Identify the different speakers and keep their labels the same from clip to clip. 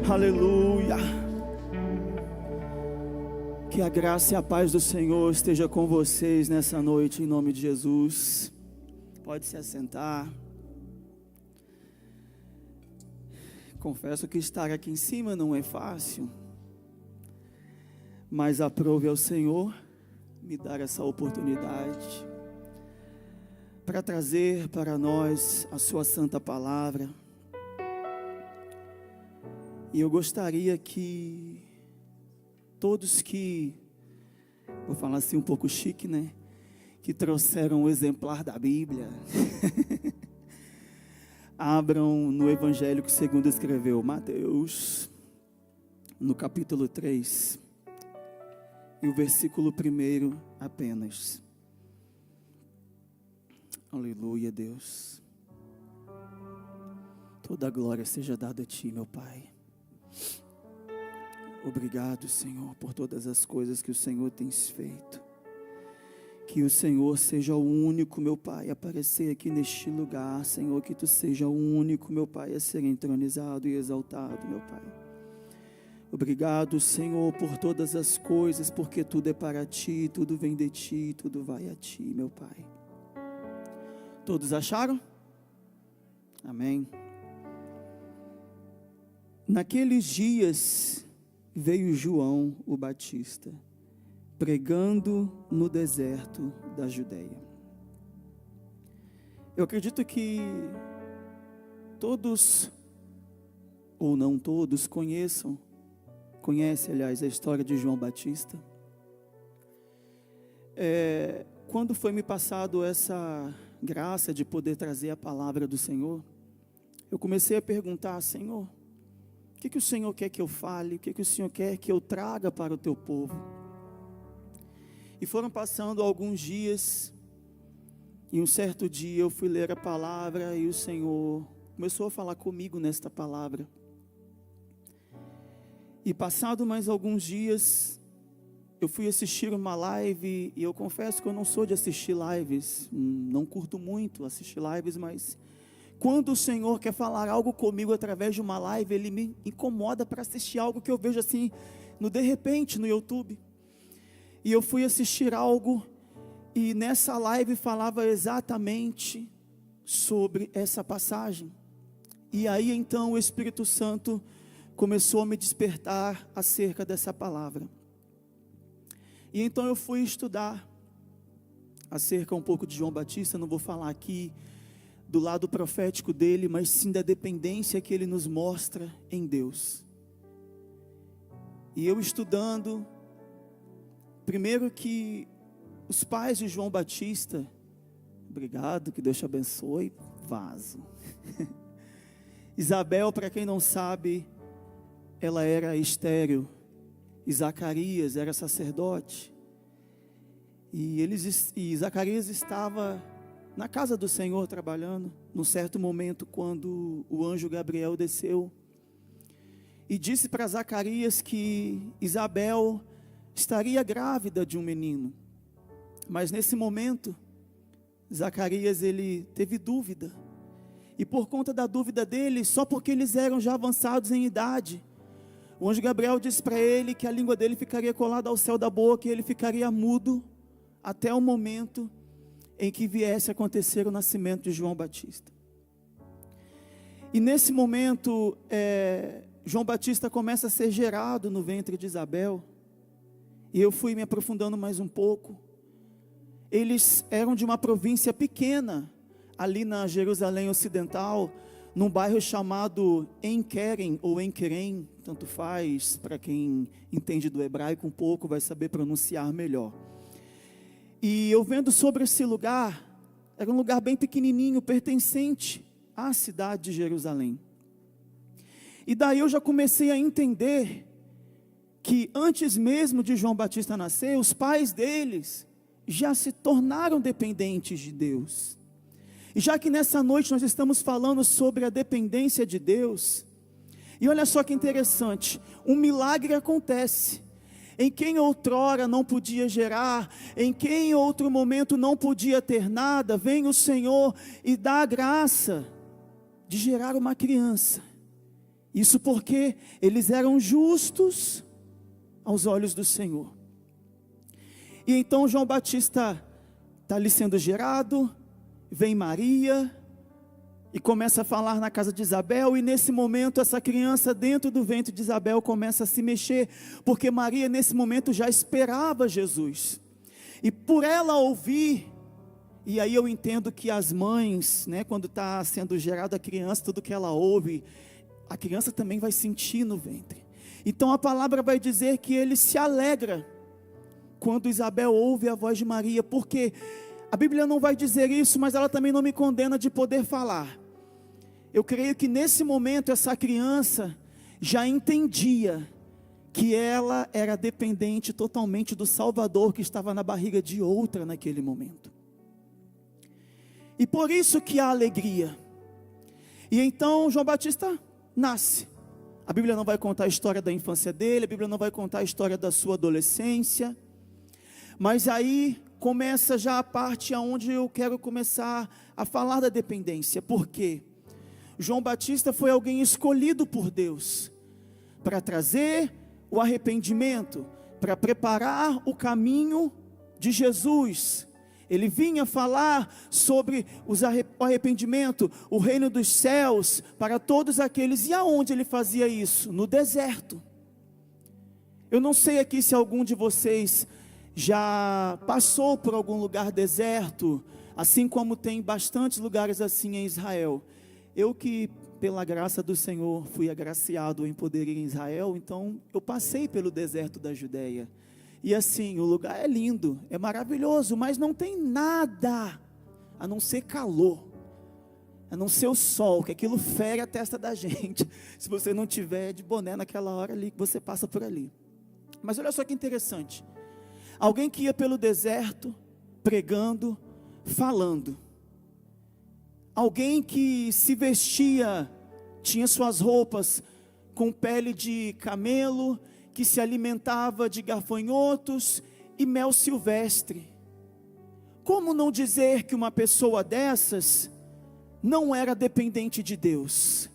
Speaker 1: Aleluia. Que a graça e a paz do Senhor esteja com vocês nessa noite, em nome de Jesus. Pode se assentar. Confesso que estar aqui em cima não é fácil, mas aprove ao Senhor me dar essa oportunidade para trazer para nós a sua santa palavra. E eu gostaria que todos que, vou falar assim um pouco chique, né? Que trouxeram o exemplar da Bíblia, abram no Evangelho que segundo escreveu Mateus, no capítulo 3, e o versículo 1 apenas. Aleluia, Deus. Toda a glória seja dada a Ti, meu Pai. Obrigado, Senhor, por todas as coisas que o Senhor tem feito. Que o Senhor seja o único, meu Pai, a aparecer aqui neste lugar. Senhor, que Tu seja o único, meu Pai, a ser entronizado e exaltado, meu Pai. Obrigado, Senhor, por todas as coisas, porque tudo é para Ti, tudo vem de Ti, tudo vai a Ti, meu Pai. Todos acharam? Amém. Naqueles dias veio João o Batista, pregando no deserto da Judeia. Eu acredito que todos, ou não todos, conhecem, aliás, a história de João Batista. Quando foi me passado essa graça de poder trazer a palavra do Senhor, eu comecei a perguntar: Senhor, o que o Senhor quer que eu fale? O que o Senhor quer que eu traga para o Teu povo? E foram passando alguns dias, e um certo dia eu fui ler a palavra, e o Senhor começou a falar comigo nesta palavra. E passado mais alguns dias, eu fui assistir uma live, e eu confesso que eu não sou de assistir lives, não curto muito assistir lives, mas quando o Senhor quer falar algo comigo através de uma live, Ele me incomoda para assistir algo que eu vejo assim, de repente, no YouTube. E eu fui assistir algo, e nessa live falava exatamente sobre essa passagem. E aí então o Espírito Santo começou a me despertar acerca dessa palavra. E então eu fui estudar acerca um pouco de João Batista. Não vou falar aqui do lado profético dele, mas sim da dependência que ele nos mostra em Deus. E eu estudando, primeiro que os pais de João Batista, obrigado, que Deus te abençoe, vaso. Isabel, para quem não sabe, ela era estéril, e Zacarias era sacerdote, e Zacarias estava na casa do Senhor trabalhando, num certo momento quando o anjo Gabriel desceu, e disse para Zacarias que Isabel estaria grávida de um menino. Mas nesse momento, Zacarias ele teve dúvida, e por conta da dúvida dele, só porque eles eram já avançados em idade, o anjo Gabriel disse para ele que a língua dele ficaria colada ao céu da boca, e ele ficaria mudo até o momento em que viesse a acontecer o nascimento de João Batista. E nesse momento, João Batista começa a ser gerado no ventre de Isabel, e eu fui me aprofundando mais um pouco. Eles eram de uma província pequena, ali na Jerusalém Ocidental, num bairro chamado Enquerem, ou Enquerem, tanto faz, para quem entende do hebraico um pouco, vai saber pronunciar melhor. E eu vendo sobre esse lugar, era um lugar bem pequenininho, pertencente à cidade de Jerusalém. E daí eu já comecei a entender que antes mesmo de João Batista nascer, os pais deles já se tornaram dependentes de Deus. E já que nessa noite nós estamos falando sobre a dependência de Deus, e olha só que interessante, um milagre acontece. Em quem outrora não podia gerar, em quem em outro momento não podia ter nada, vem o Senhor e dá a graça de gerar uma criança. Isso porque eles eram justos aos olhos do Senhor. E então João Batista está ali sendo gerado, vem Maria e começa a falar na casa de Isabel, e nesse momento essa criança dentro do ventre de Isabel começa a se mexer, porque Maria nesse momento já esperava Jesus, e por ela ouvir, e aí eu entendo que as mães, né, quando está sendo gerada a criança, tudo que ela ouve, a criança também vai sentir no ventre. Então a palavra vai dizer que ele se alegra quando Isabel ouve a voz de Maria, porque a Bíblia não vai dizer isso, mas ela também não me condena de poder falar. Eu creio que nesse momento essa criança já entendia que ela era dependente totalmente do Salvador que estava na barriga de outra naquele momento. E por isso que há alegria. E então João Batista nasce. A Bíblia não vai contar a história da infância dele, a Bíblia não vai contar a história da sua adolescência. Mas aí começa já a parte onde eu quero começar a falar da dependência. Por quê? João Batista foi alguém escolhido por Deus para trazer o arrependimento, para preparar o caminho de Jesus. Ele vinha falar sobre o arrependimento, o reino dos céus, para todos aqueles. E aonde ele fazia isso? No deserto. Eu não sei aqui se algum de vocês já passou por algum lugar deserto, assim como tem bastantes lugares assim em Israel. Eu que, pela graça do Senhor, fui agraciado em poder ir em Israel, então eu passei pelo deserto da Judeia. E assim, o lugar é lindo, é maravilhoso, mas não tem nada, a não ser calor, a não ser o sol, que aquilo fere a testa da gente, se você não tiver de boné naquela hora ali, que você passa por ali. Mas olha só que interessante, alguém que ia pelo deserto, pregando, falando, alguém que se vestia, tinha suas roupas com pele de camelo, que se alimentava de gafanhotos e mel silvestre. Como não dizer que uma pessoa dessas não era dependente de Deus?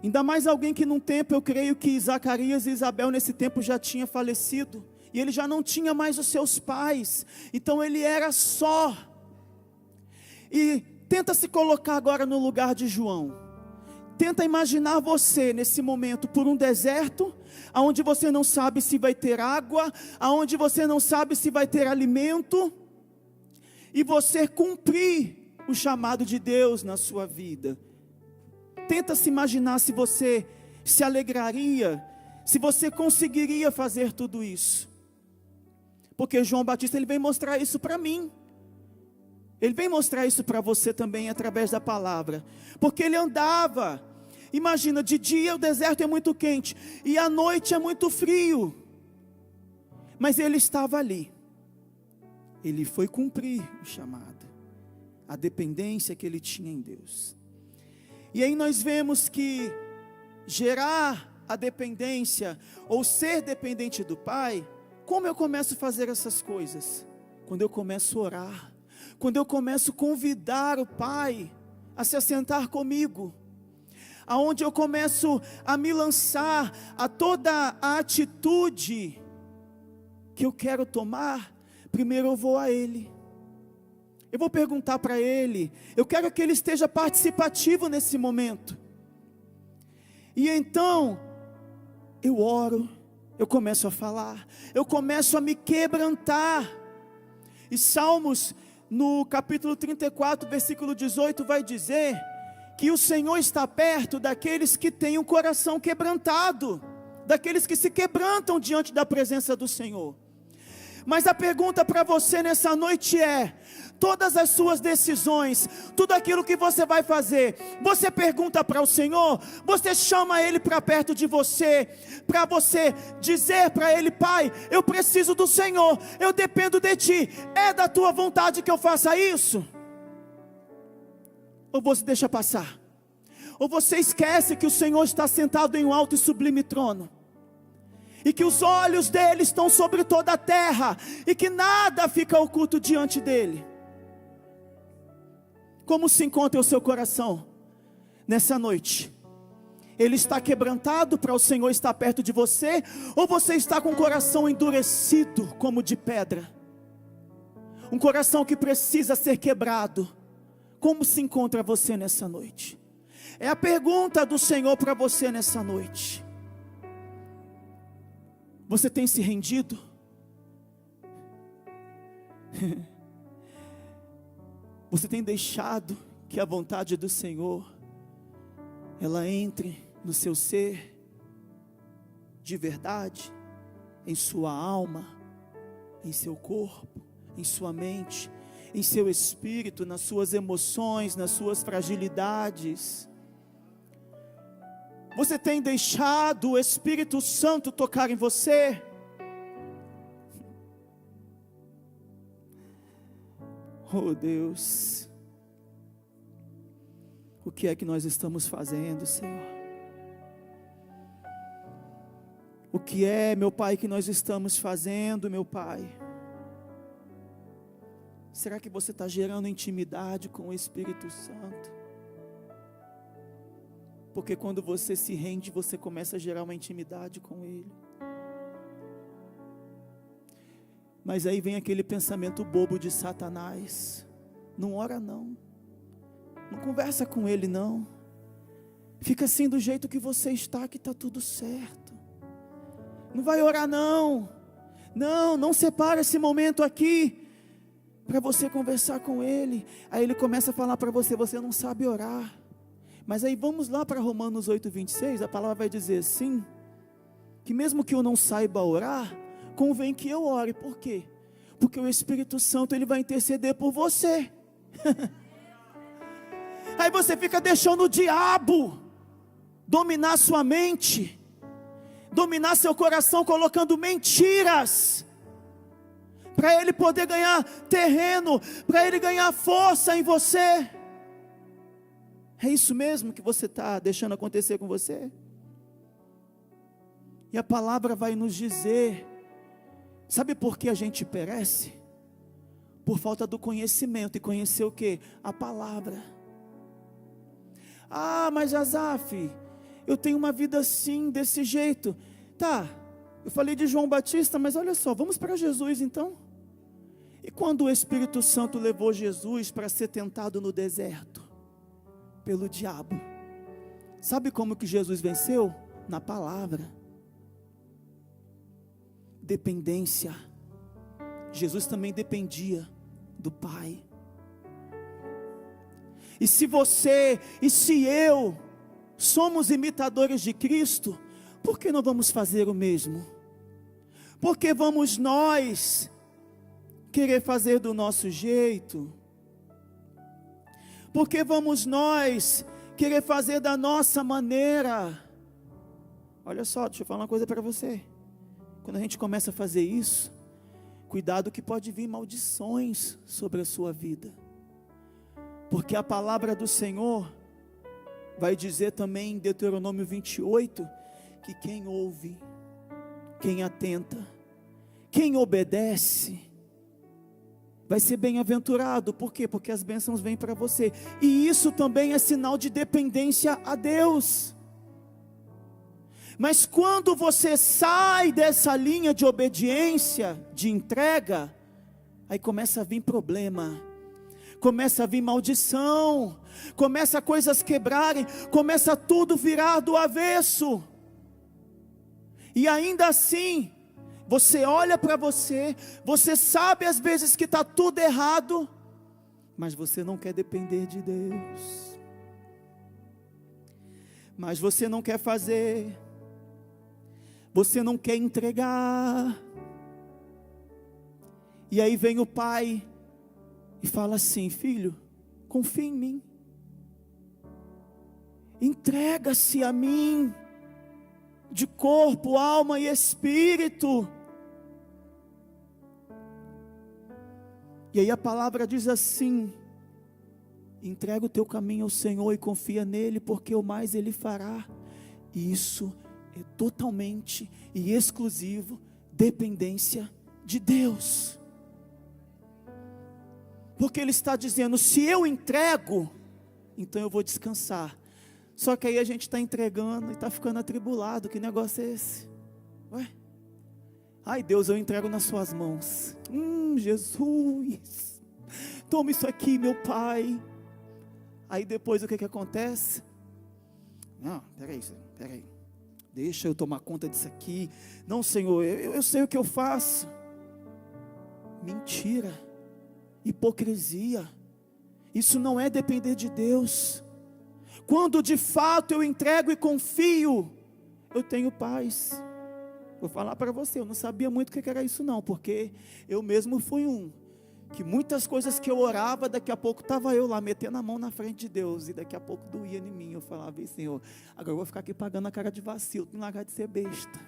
Speaker 1: Ainda mais alguém que num tempo, eu creio que Zacarias e Isabel nesse tempo já tinha falecido, e ele já não tinha mais os seus pais, então ele era só. E tenta se colocar agora no lugar de João. Tenta imaginar você nesse momento por um deserto, aonde você não sabe se vai ter água, aonde você não sabe se vai ter alimento, e você cumprir o chamado de Deus na sua vida. Tenta se imaginar se você se alegraria, se você conseguiria fazer tudo isso. Porque João Batista, ele vem mostrar isso para mim. Ele vem mostrar isso para você também através da palavra. Porque ele andava, imagina, de dia o deserto é muito quente, e à noite é muito frio. Mas ele estava ali. Ele foi cumprir o chamado, a dependência que ele tinha em Deus. E aí nós vemos que gerar a dependência, ou ser dependente do Pai, como eu começo a fazer essas coisas? Quando eu começo a orar, quando eu começo a convidar o Pai a se assentar comigo, aonde eu começo a me lançar a toda a atitude que eu quero tomar, primeiro eu vou a Ele. Eu vou perguntar para Ele, eu quero que Ele esteja participativo nesse momento. E então, eu oro, eu começo a falar, eu começo a me quebrantar. E Salmos, no capítulo 34, versículo 18, vai dizer que o Senhor está perto daqueles que têm o coração quebrantado, daqueles que se quebrantam diante da presença do Senhor. Mas a pergunta para você nessa noite é: todas as suas decisões, tudo aquilo que você vai fazer, você pergunta para o Senhor? Você chama Ele para perto de você, para você dizer para Ele: Pai, eu preciso do Senhor, eu dependo de Ti, é da Tua vontade que eu faça isso? Ou você deixa passar? Ou você esquece que o Senhor está sentado em um alto e sublime trono, e que os olhos dele estão sobre toda a terra, e que nada fica oculto diante dele? Como se encontra o seu coração nessa noite? Ele está quebrantado para o Senhor estar perto de você? Ou você está com o coração endurecido como de pedra? Um coração que precisa ser quebrado. Como se encontra você nessa noite? É a pergunta do Senhor para você nessa noite. Você tem se rendido? Você tem deixado que a vontade do Senhor ela entre no seu ser de verdade, em sua alma, em seu corpo, em sua mente, em seu espírito, nas suas emoções, nas suas fragilidades? Você tem deixado o Espírito Santo tocar em você? Oh Deus, o que é que nós estamos fazendo, Senhor? O que é, meu Pai, que nós estamos fazendo, meu Pai? Será que você está gerando intimidade com o Espírito Santo? Porque quando você se rende, você começa a gerar uma intimidade com Ele. Mas aí vem aquele pensamento bobo de Satanás. Não ora não. Não conversa com Ele não. Fica assim do jeito que você está, que está tudo certo. Não vai orar não. Não separa esse momento aqui para você conversar com Ele. Aí Ele começa a falar para você, você não sabe orar. Mas aí vamos lá para Romanos 8:26, a palavra vai dizer assim, que mesmo que eu não saiba orar, convém que eu ore. Por quê? Porque o Espírito Santo ele vai interceder por você. Aí você fica deixando o diabo dominar sua mente, dominar seu coração, colocando mentiras, para ele poder ganhar terreno, para ele ganhar força em você. É isso mesmo que você está deixando acontecer com você? E a palavra vai nos dizer, sabe por que a gente perece? Por falta do conhecimento. E conhecer o quê? A palavra. Ah, mas Asaf, eu tenho uma vida assim, desse jeito. Tá, eu falei de João Batista, mas olha só, vamos para Jesus então. E quando o Espírito Santo levou Jesus para ser tentado no deserto pelo diabo, sabe como que Jesus venceu? Na palavra. Dependência. Jesus também dependia do Pai. E se você e se eu somos imitadores de Cristo, por que não vamos fazer o mesmo? Por que vamos nós querer fazer do nosso jeito? Por que vamos nós querer fazer da nossa maneira? Olha só, deixa eu falar uma coisa para você. Quando a gente começa a fazer isso, cuidado que pode vir maldições sobre a sua vida. Porque a palavra do Senhor vai dizer também em Deuteronômio 28, que quem ouve, quem atenta, quem obedece, vai ser bem-aventurado. Por quê? Porque as bênçãos vêm para você. E isso também é sinal de dependência a Deus. Mas quando você sai dessa linha de obediência, de entrega, aí começa a vir problema, começa a vir maldição, começa coisas quebrarem, começa tudo virar do avesso. E ainda assim, você olha para você, você sabe às vezes que está tudo errado, mas você não quer depender de Deus, mas você não quer fazer, você não quer entregar. E aí vem o pai e fala assim: filho, confia em mim, entrega-se a mim, de corpo, alma e espírito. E aí a palavra diz assim: entrega o teu caminho ao Senhor e confia nele, porque o mais ele fará. E isso é totalmente e exclusivo dependência de Deus. Porque ele está dizendo: se eu entrego, então eu vou descansar. Só que aí a gente está entregando e está ficando atribulado. Que negócio é esse? Ué? Ai, Deus, eu entrego nas suas mãos. Jesus, toma isso aqui, meu Pai. Aí depois o que acontece? Não, peraí. Deixa eu tomar conta disso aqui. Não, Senhor, eu sei o que eu faço. Mentira, hipocrisia. Isso não é depender de Deus. Quando de fato eu entrego e confio, eu tenho paz. Vou falar para você, eu não sabia muito o que era isso não, porque eu mesmo fui que muitas coisas que eu orava, daqui a pouco estava eu lá, metendo a mão na frente de Deus, e daqui a pouco doía em mim. Eu falava, Senhor, agora eu vou ficar aqui pagando a cara de vacilo, não largar de ser besta.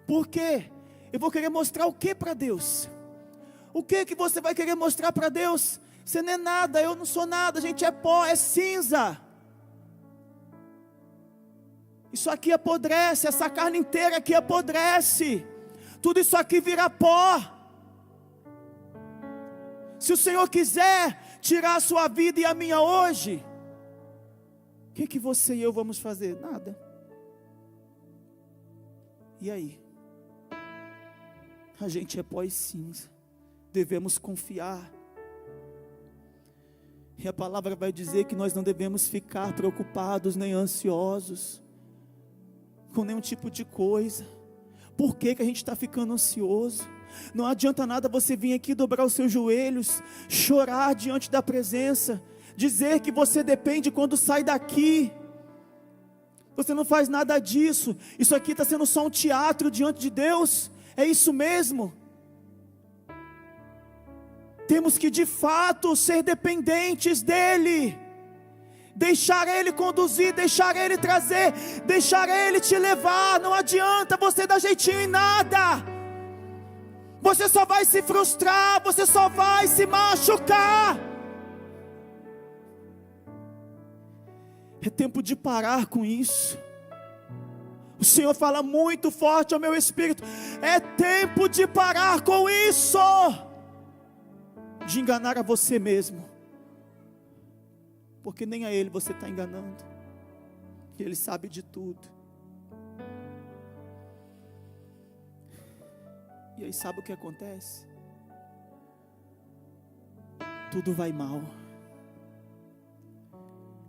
Speaker 1: Por quê? Eu vou querer mostrar o que para Deus? O que você vai querer mostrar para Deus? Você não é nada, eu não sou nada, a gente é pó, é cinza. Isso aqui apodrece, essa carne inteira aqui apodrece. Tudo isso aqui vira pó. Se o Senhor quiser tirar a sua vida e a minha hoje, o que você e eu vamos fazer? Nada. E aí? A gente é pó e cinza. Devemos confiar. E a palavra vai dizer que nós não devemos ficar preocupados nem ansiosos com nenhum tipo de coisa. Por que a gente está ficando ansioso? Não adianta nada você vir aqui dobrar os seus joelhos, chorar diante da presença, dizer que você depende quando sai daqui. Você não faz nada disso. Isso aqui está sendo só um teatro diante de Deus. É isso mesmo. Temos que de fato ser dependentes dEle. Deixar Ele conduzir, deixar Ele trazer, deixar Ele te levar. Não adianta você dar jeitinho em nada. Você só vai se frustrar, você só vai se machucar. É tempo de parar com isso. O Senhor fala muito forte ao meu espírito. É tempo de parar com isso. De enganar a você mesmo. Porque nem a Ele você está enganando. Ele sabe de tudo. E aí sabe o que acontece? Tudo vai mal.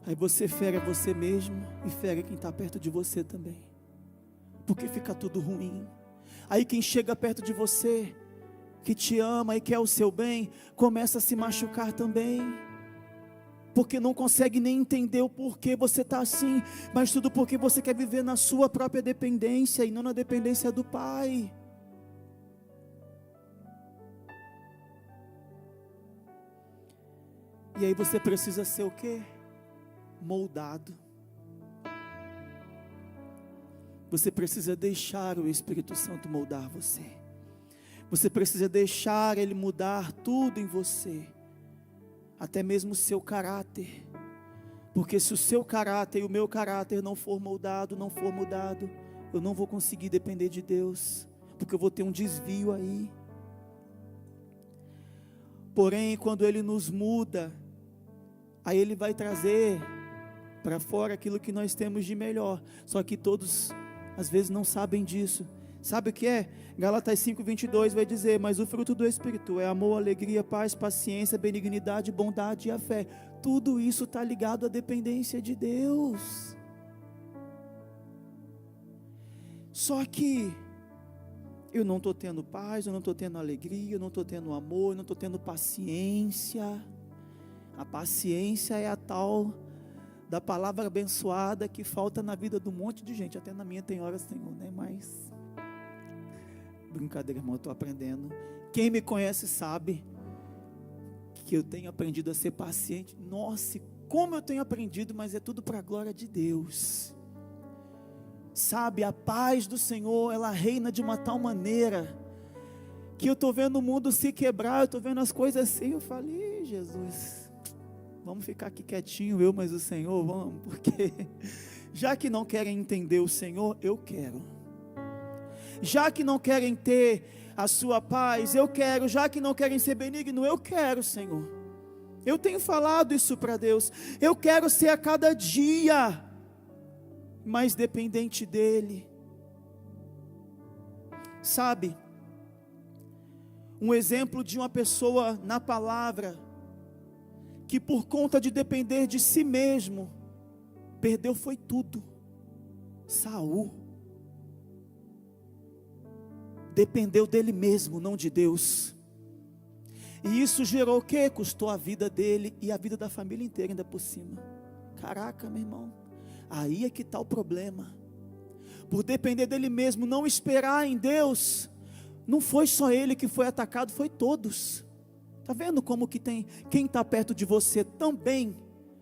Speaker 1: Aí você fere a você mesmo e fere quem está perto de você também. Porque fica tudo ruim. Aí quem chega perto de você, que te ama e quer o seu bem, começa a se machucar também. Porque não consegue nem entender o porquê você está assim. Mas tudo porque você quer viver na sua própria dependência e não na dependência do Pai. E aí você precisa ser o quê? Moldado. Você precisa deixar o Espírito Santo moldar você. Você precisa deixar Ele mudar tudo em você. Até mesmo o seu caráter. Porque se o seu caráter e o meu caráter não for moldado, não for mudado, eu não vou conseguir depender de Deus. Porque eu vou ter um desvio aí. Porém, quando Ele nos muda, aí Ele vai trazer para fora aquilo que nós temos de melhor. Só que todos, às vezes, não sabem disso. Sabe o que é? Gálatas 5:22 vai dizer: mas o fruto do Espírito é amor, alegria, paz, paciência, benignidade, bondade e a fé. Tudo isso está ligado à dependência de Deus. Só que eu não estou tendo paz, eu não estou tendo alegria, eu não estou tendo amor, eu não estou tendo paciência. A paciência é a tal da palavra abençoada que falta na vida de um monte de gente. Até na minha tem horas, Senhor, né? Mas brincadeira, irmão, eu estou aprendendo. Quem me conhece sabe que eu tenho aprendido a ser paciente. Nossa, como eu tenho aprendido, mas é tudo para a glória de Deus. Sabe, a paz do Senhor, ela reina de uma tal maneira que eu estou vendo o mundo se quebrar, eu estou vendo as coisas assim, eu falei, Jesus, vamos ficar aqui quietinho, eu, mas o Senhor, vamos, porque já que não querem entender o Senhor, eu quero. Já que não querem ter a sua paz, eu quero. Já que não querem ser benigno, eu quero, Senhor. Eu tenho falado isso para Deus. Eu quero ser a cada dia mais dependente dEle. Sabe, um exemplo de uma pessoa na palavra, que por conta de depender de si mesmo, perdeu foi tudo. Saul. Dependeu dele mesmo, não de Deus. E isso gerou o quê? Custou a vida dele e a vida da família inteira ainda por cima. Caraca, meu irmão. Aí é que está o problema. Por depender dele mesmo, não esperar em Deus, não foi só ele que foi atacado, foi todos. Está vendo como que tem, quem está perto de você também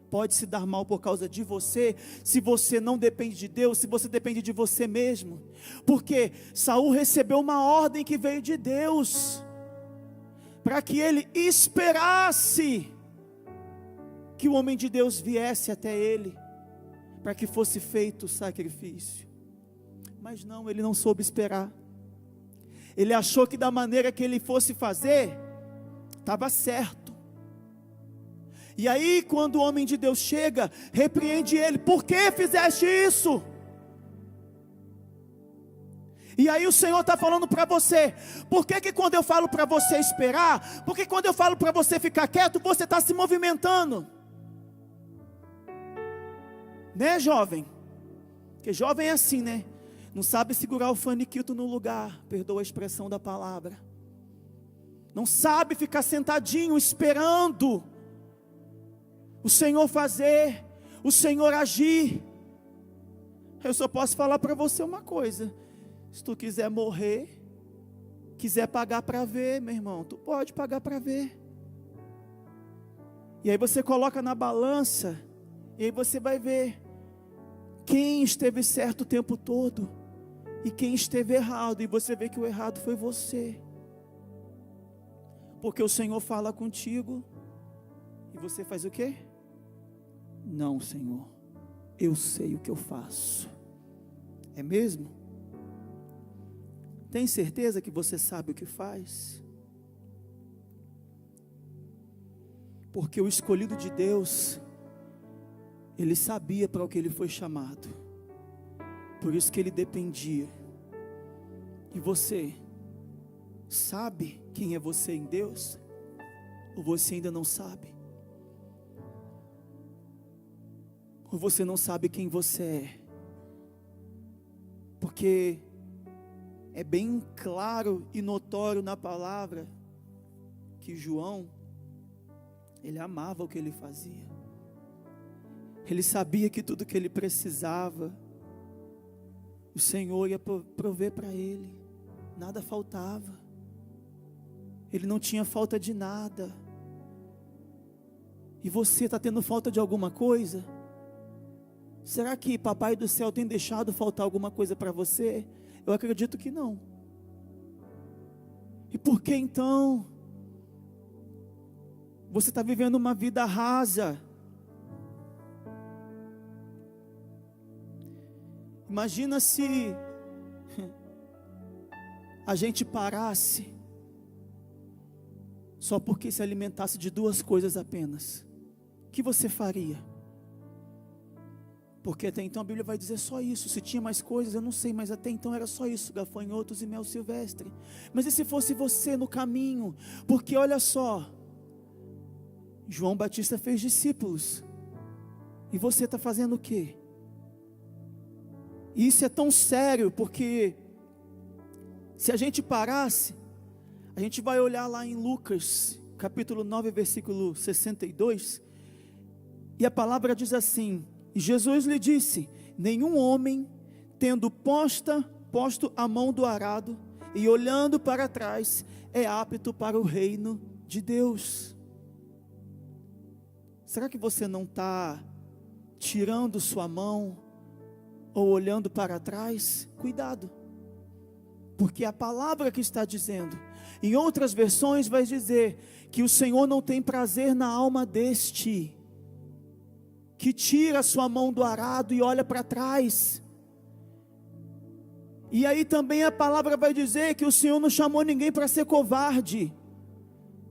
Speaker 1: pode se dar mal por causa de você, se você não depende de Deus, se você depende de você mesmo. Porque Saul recebeu uma ordem que veio de Deus, para que ele esperasse que o homem de Deus viesse até ele, para que fosse feito o sacrifício. Mas não, ele não soube esperar. Ele achou que da maneira que ele fosse fazer, estava certo. E aí quando o homem de Deus chega, repreende ele: por que fizeste isso? E aí o Senhor está falando para você: por que quando eu falo para você esperar, porque quando eu falo para você ficar quieto, você está se movimentando? Né, jovem? Porque jovem é assim, né? Não sabe segurar o faniquito no lugar, perdoa a expressão da palavra. Não sabe ficar sentadinho esperando o Senhor fazer, o Senhor agir. Eu só posso falar para você uma coisa: se tu quiser morrer, quiser pagar para ver, meu irmão, tu pode pagar para ver. E aí você coloca na balança, e aí você vai ver quem esteve certo o tempo todo e quem esteve errado, e você vê que o errado foi você. Porque o Senhor fala contigo e você faz o quê? Não, Senhor, eu sei o que eu faço. É mesmo? Tem certeza que você sabe o que faz? Porque o escolhido de Deus, ele sabia para o que ele foi chamado. Por isso que ele dependia. E você sabe quem é você em Deus? Ou você ainda não sabe? Ou você não sabe quem você é? Porque é bem claro e notório na palavra que João, ele amava o que ele fazia. Ele sabia que tudo que ele precisava, o Senhor ia prover para ele. Nada faltava. Ele não tinha falta de nada. E você está tendo falta de alguma coisa? Será que Papai do Céu tem deixado faltar alguma coisa para você? Eu acredito que não. E por que então você está vivendo uma vida rasa? Imagina se a gente parasse só porque se alimentasse de duas coisas apenas. O que você faria? Porque até então a Bíblia vai dizer só isso. Se tinha mais coisas, eu não sei, mas até então era só isso: gafanhotos e mel silvestre. Mas e se fosse você no caminho? Porque olha só, João Batista fez discípulos, e você está fazendo o quê? E isso é tão sério, porque se a gente parasse, a gente vai olhar lá em Lucas, capítulo 9, versículo 62, e a palavra diz assim: e Jesus lhe disse: nenhum homem, tendo posto a mão do arado, e olhando para trás, é apto para o reino de Deus. Será que você não está tirando sua mão, ou olhando para trás? Cuidado, porque a palavra que está dizendo, em outras versões vai dizer, que o Senhor não tem prazer na alma deste, que tira a sua mão do arado e olha para trás. E aí também a palavra vai dizer, que o Senhor não chamou ninguém para ser covarde,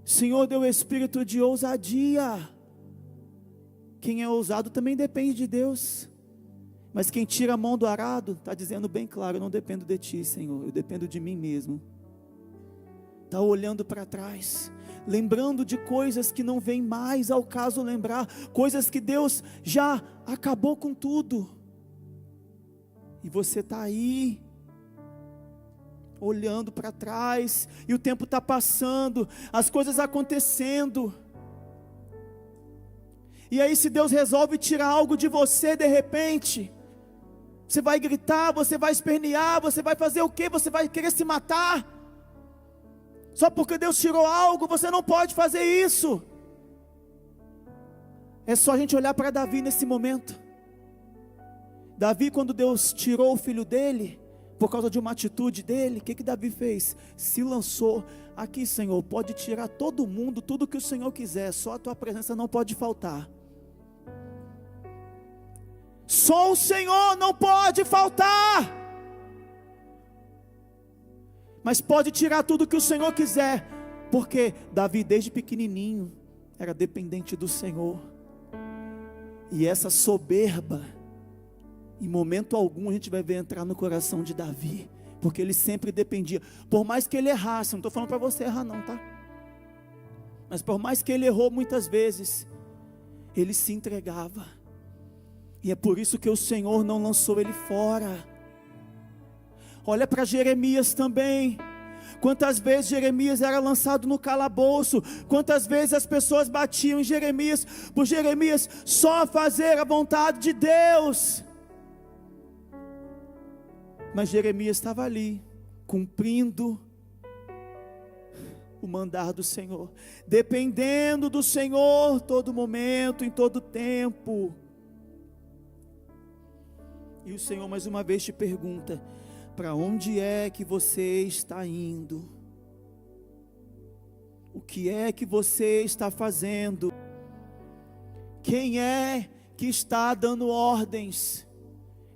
Speaker 1: Senhor deu espírito de ousadia. Quem é ousado também depende de Deus. Mas quem tira a mão do arado, está dizendo bem claro: eu não dependo de ti, Senhor, eu dependo de mim mesmo. Está olhando para trás, lembrando de coisas que não vem mais ao caso lembrar, coisas que Deus já acabou com tudo. E você está aí, olhando para trás, e o tempo está passando, as coisas acontecendo. E aí, se Deus resolve tirar algo de você de repente, você vai gritar, você vai espernear, você vai fazer o quê? Você vai querer se matar? Só porque Deus tirou algo, você não pode fazer isso. É só a gente olhar para Davi nesse momento. Davi, quando Deus tirou o filho dele, por causa de uma atitude dele, o que Davi fez? Se lançou: aqui, Senhor, pode tirar todo mundo, tudo que o Senhor quiser, só a tua presença não pode faltar. Só o Senhor não pode faltar. Mas pode tirar tudo que o Senhor quiser, porque Davi desde pequenininho era dependente do Senhor. E essa soberba, em momento algum a gente vai ver entrar no coração de Davi, porque ele sempre dependia. Por mais que ele errasse, não estou falando para você errar não, tá? Mas por mais que ele errou muitas vezes, ele se entregava. E é por isso que o Senhor não lançou ele fora. Olha para Jeremias também. Quantas vezes Jeremias era lançado no calabouço, quantas vezes as pessoas batiam em Jeremias, por Jeremias só fazer a vontade de Deus. Mas Jeremias estava ali, cumprindo o mandar do Senhor, dependendo do Senhor todo momento, em todo tempo. E o Senhor mais uma vez te pergunta: para onde é que você está indo? O que é que você está fazendo? Quem é que está dando ordens?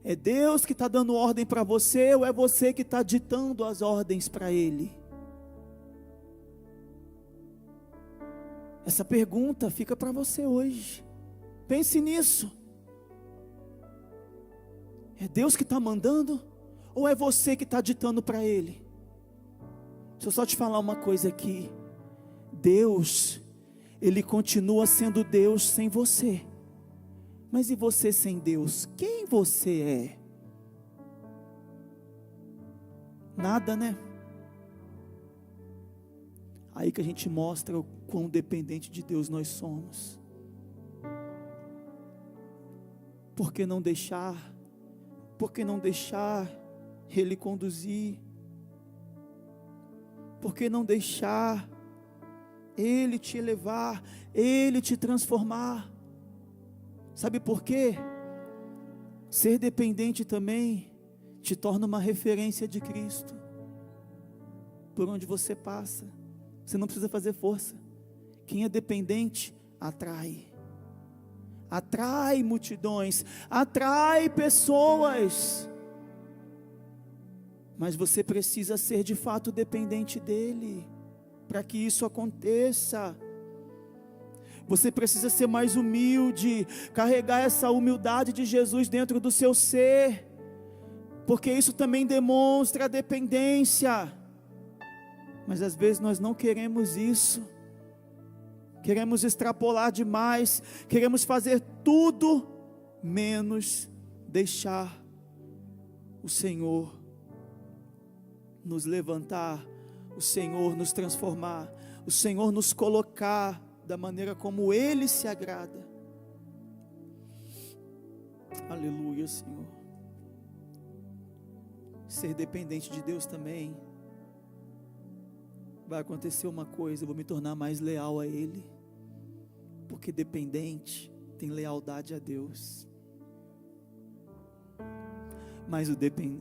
Speaker 1: É Deus que está dando ordem para você, ou é você que está ditando as ordens para Ele? Essa pergunta fica para você hoje. Pense nisso. É Deus que está mandando? Ou é você que está ditando para Ele? Deixa eu só te falar uma coisa aqui. Deus, Ele continua sendo Deus sem você. Mas e você sem Deus? Quem você é? Nada, né? Aí que a gente mostra o quão dependente de Deus nós somos. Por que não deixar? Por que não deixar Ele conduzir? Por que não deixar Ele te elevar, Ele te transformar? Sabe por quê? Ser dependente também te torna uma referência de Cristo. Por onde você passa, você não precisa fazer força. Quem é dependente, atrai. Atrai multidões, atrai pessoas. Mas você precisa ser de fato dependente dEle, para que isso aconteça. Você precisa ser mais humilde, carregar essa humildade de Jesus dentro do seu ser, porque isso também demonstra a dependência. Mas às vezes nós não queremos isso, queremos extrapolar demais, queremos fazer tudo, menos deixar o Senhor nos levantar, o Senhor nos transformar, o Senhor nos colocar da maneira como Ele se agrada. Aleluia, Senhor. Ser dependente de Deus também vai acontecer uma coisa: eu vou me tornar mais leal a Ele, porque dependente tem lealdade a Deus. Mas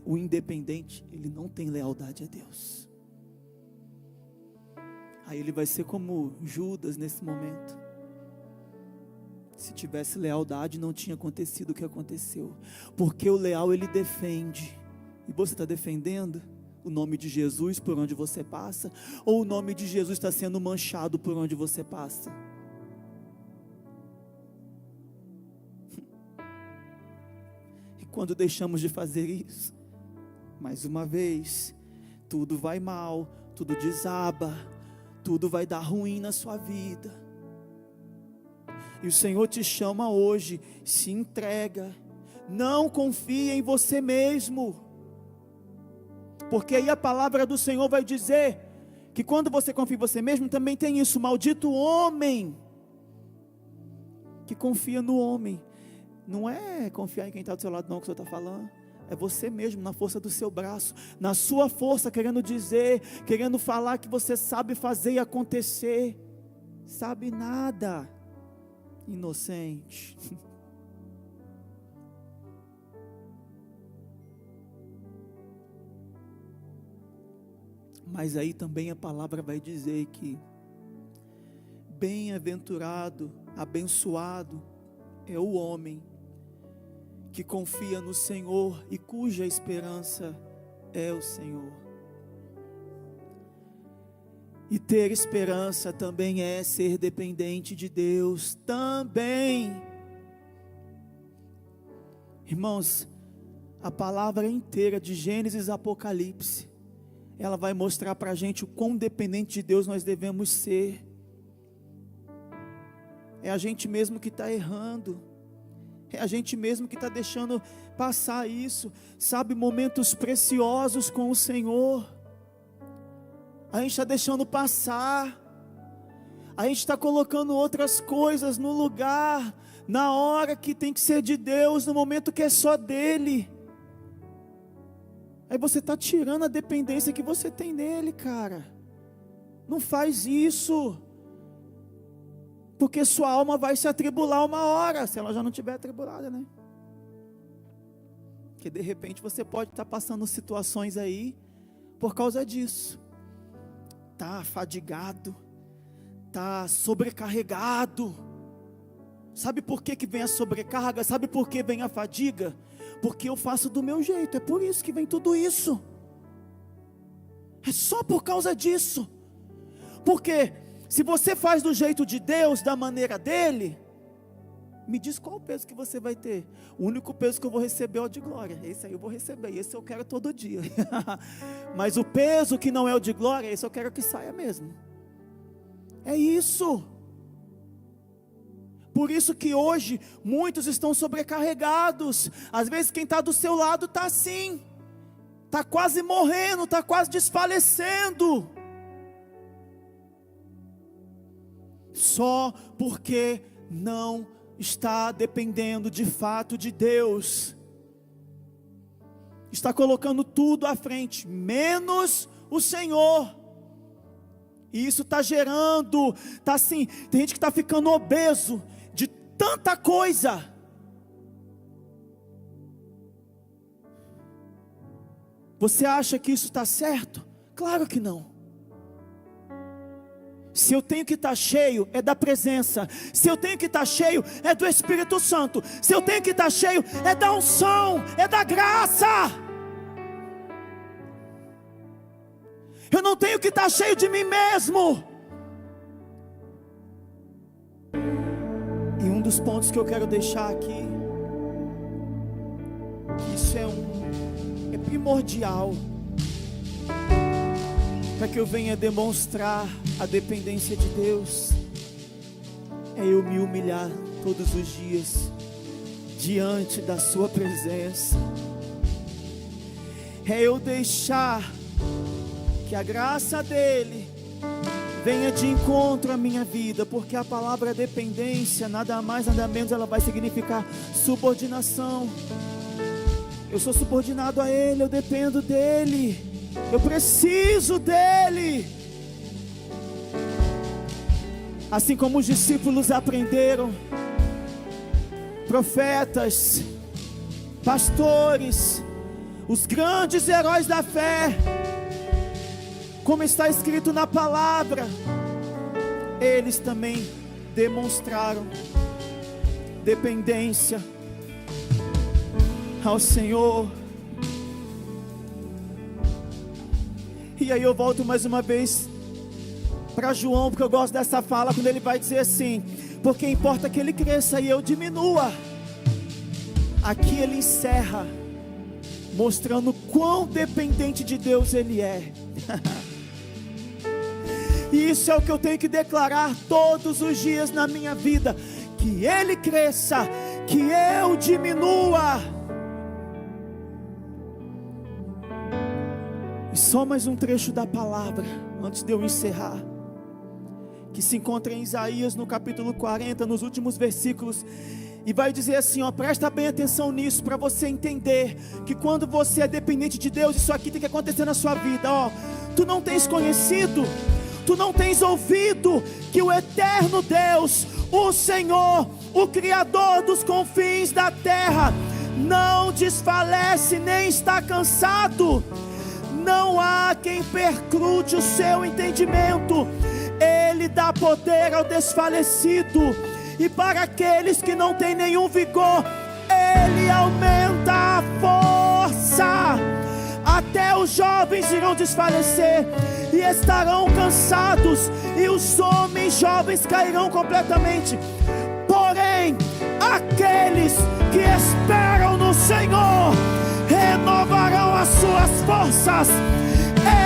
Speaker 1: o independente, ele não tem lealdade a Deus. Aí ele vai ser como Judas nesse momento. Se tivesse lealdade, não tinha acontecido o que aconteceu. Porque o leal, ele defende. E você está defendendo? o nome de Jesus por onde você passa, ou o nome de Jesus está sendo manchado por onde você passa? E quando deixamos de fazer isso, mais uma vez, tudo vai mal, tudo desaba, tudo vai dar ruim na sua vida. E o Senhor te chama hoje, se entrega, não confie em você mesmo, porque aí a palavra do Senhor vai dizer, que quando você confia em você mesmo, também tem isso, maldito o homem, que confia no homem. Não é confiar em quem está do seu lado não, que o Senhor está falando, é você mesmo, na força do seu braço, na sua força, querendo dizer, querendo falar que você sabe fazer e acontecer, sabe nada, inocente. Mas aí também a palavra vai dizer que bem-aventurado, abençoado é o homem que confia no Senhor e cuja esperança é o Senhor. E ter esperança também é ser dependente de Deus, também. Irmãos, a palavra inteira de Gênesis a Apocalipse, ela vai mostrar para a gente o quão dependente de Deus nós devemos ser. É a gente mesmo que está errando, é a gente mesmo que está deixando passar isso, sabe, momentos preciosos com o Senhor, a gente está deixando passar, a gente está colocando outras coisas no lugar, na hora que tem que ser de Deus, no momento que é só dEle. Aí você está tirando a dependência que você tem nele, cara. Não faz isso, porque sua alma vai se atribular uma hora, se ela já não estiver atribulada, né? Porque de repente você pode estar passando situações aí, por causa disso. Está fadigado, está sobrecarregado. Sabe por que vem a sobrecarga? Sabe por que vem a fadiga? Porque eu faço do meu jeito, é por isso que vem tudo isso. É só por causa disso. Porque se você faz do jeito de Deus, da maneira dele, me diz qual o peso que você vai ter. O único peso que eu vou receber é o de glória. Esse aí eu vou receber, esse eu quero todo dia. Mas o peso que não é o de glória, esse eu quero que saia mesmo. É isso. Por isso que hoje muitos estão sobrecarregados. Às vezes quem está do seu lado está assim, está quase morrendo, está quase desfalecendo, só porque não está dependendo de fato de Deus, está colocando tudo à frente, menos o Senhor. E isso está gerando, está assim, tem gente que está ficando obeso de tanta coisa. Você acha que isso está certo? Claro que não. Se eu tenho que estar cheio, é da presença. Se eu tenho que estar cheio, é do Espírito Santo. Se eu tenho que estar cheio, é da unção, é da graça. Eu não tenho que estar cheio de mim mesmo. E um dos pontos que eu quero deixar aqui, que isso é primordial, para que eu venha demonstrar a dependência de Deus, é eu me humilhar todos os dias diante da sua presença, é eu deixar que a graça dele venha de encontro à minha vida, porque a palavra dependência, nada mais nada menos, ela vai significar subordinação. Eu sou subordinado a ele, eu dependo dele, eu preciso dele. Assim como os discípulos aprenderam, profetas, pastores, os grandes heróis da fé, como está escrito na palavra, eles também demonstraram dependência ao Senhor. E aí eu volto mais uma vez para João, porque eu gosto dessa fala, quando ele vai dizer assim: porque importa que ele cresça e eu diminua. Aqui ele encerra, mostrando quão dependente de Deus ele é. E isso é o que eu tenho que declarar todos os dias na minha vida: que ele cresça, que eu diminua. E só mais um trecho da palavra, antes de eu encerrar, que se encontra em Isaías no capítulo 40, nos últimos versículos, e vai dizer assim, ó, presta bem atenção nisso, para você entender, que quando você é dependente de Deus, isso aqui tem que acontecer na sua vida, ó. Tu não tens conhecido, tu não tens ouvido, que o eterno Deus, o Senhor, o Criador dos confins da terra, não desfalece nem está cansado. Não há quem percrute o seu entendimento. Ele dá poder ao desfalecido, e para aqueles que não têm nenhum vigor, Ele aumenta a força. Até os jovens irão desfalecer e estarão cansados, e os homens jovens cairão completamente. Porém, aqueles que esperam no Senhor renovarão as suas forças.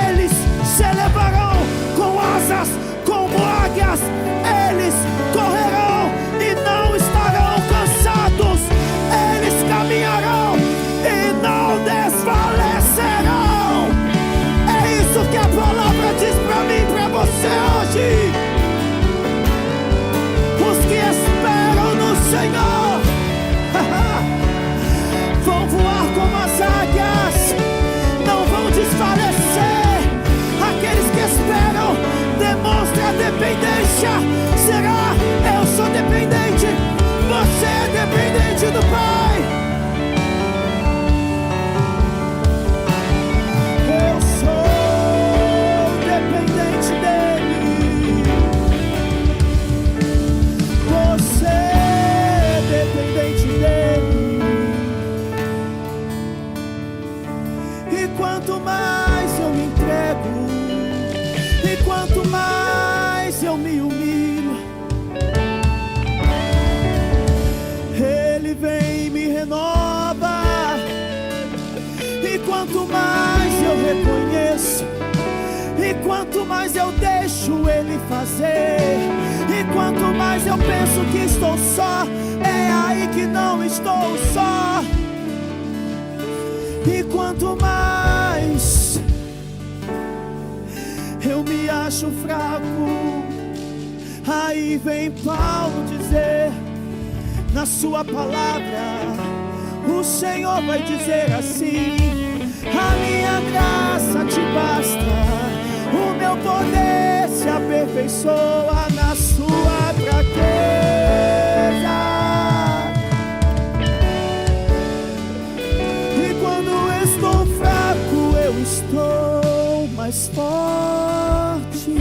Speaker 1: Eles se elevarão com asas como águias. Eles correrão e não estarão cansados. Eles caminharão e não desfalecerão. É isso que a palavra diz para mim e para você hoje. Os que esperam no Senhor vão voar como as águias, não vão desfalecer. Aqueles que esperam demonstram a dependência. Será? Eu sou dependente, você é dependente do Pai. Eu sou dependente dEle. Você é dependente dEle. E quanto mais eu me entrego, e quanto mais eu me humilho, Ele vem e me renova. E quanto mais eu reconheço, e quanto mais eu deixo Ele fazer, e quanto mais eu penso que estou só, é aí que não estou só. E quanto mais eu me acho fraco, aí vem Paulo dizer na sua palavra, o Senhor vai dizer assim: a minha graça te basta, o meu poder se aperfeiçoa na sua fraqueza. Eu estou mais forte,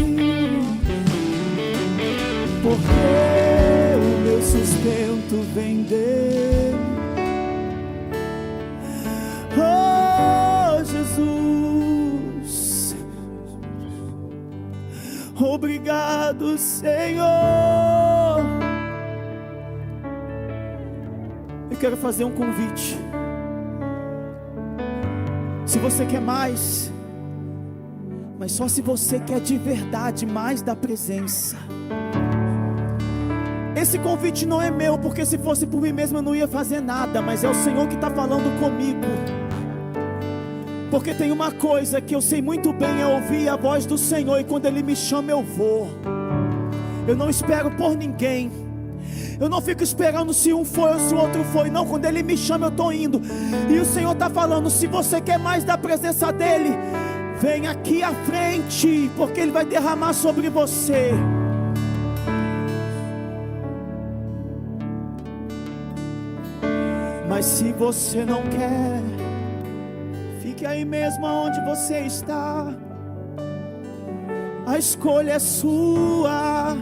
Speaker 1: porque o meu sustento vem dEle. Oh Jesus, obrigado Senhor. Eu quero fazer um convite. Se você quer mais, mas só se você quer de verdade mais da presença. Esse convite não é meu, porque se fosse por mim mesmo eu não ia fazer nada, mas é o Senhor que está falando comigo. Porque tem uma coisa que eu sei muito bem, é ouvir a voz do Senhor, e quando Ele me chama eu vou. Eu não espero por ninguém. Eu não fico esperando se um foi ou se o outro foi. Não, quando Ele me chama eu estou indo. E o Senhor está falando: se você quer mais da presença dEle, vem aqui à frente, porque Ele vai derramar sobre você. Mas se você não quer, fique aí mesmo onde você está. A escolha é sua.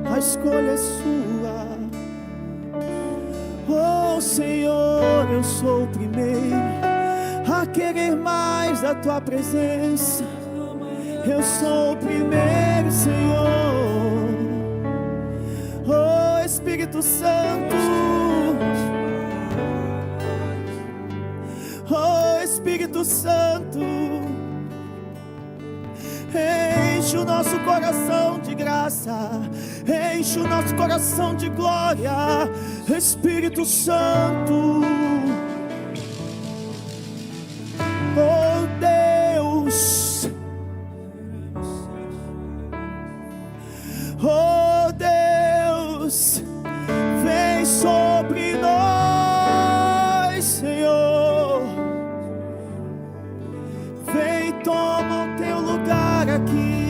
Speaker 1: A escolha é sua. Oh Senhor, eu sou o primeiro, aquele querer mais da tua presença. Eu sou o primeiro, Senhor. Oh, Espírito Santo. Oh, Espírito Santo. Enche o nosso coração de graça, enche o nosso coração de glória, Espírito Santo. Oh Deus, oh Deus, vem sobre nós, Senhor. Vem, toma o teu lugar aqui.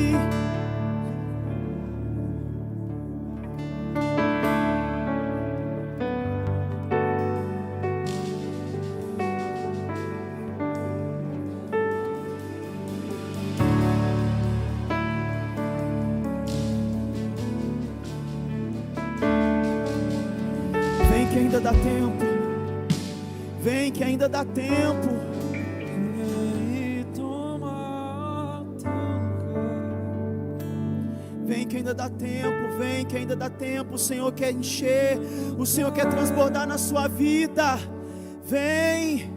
Speaker 1: Vem que ainda dá tempo. Vem que ainda dá tempo. Vem que ainda dá tempo, vem que ainda dá tempo. O Senhor quer encher, o Senhor quer transbordar na sua vida. Vem.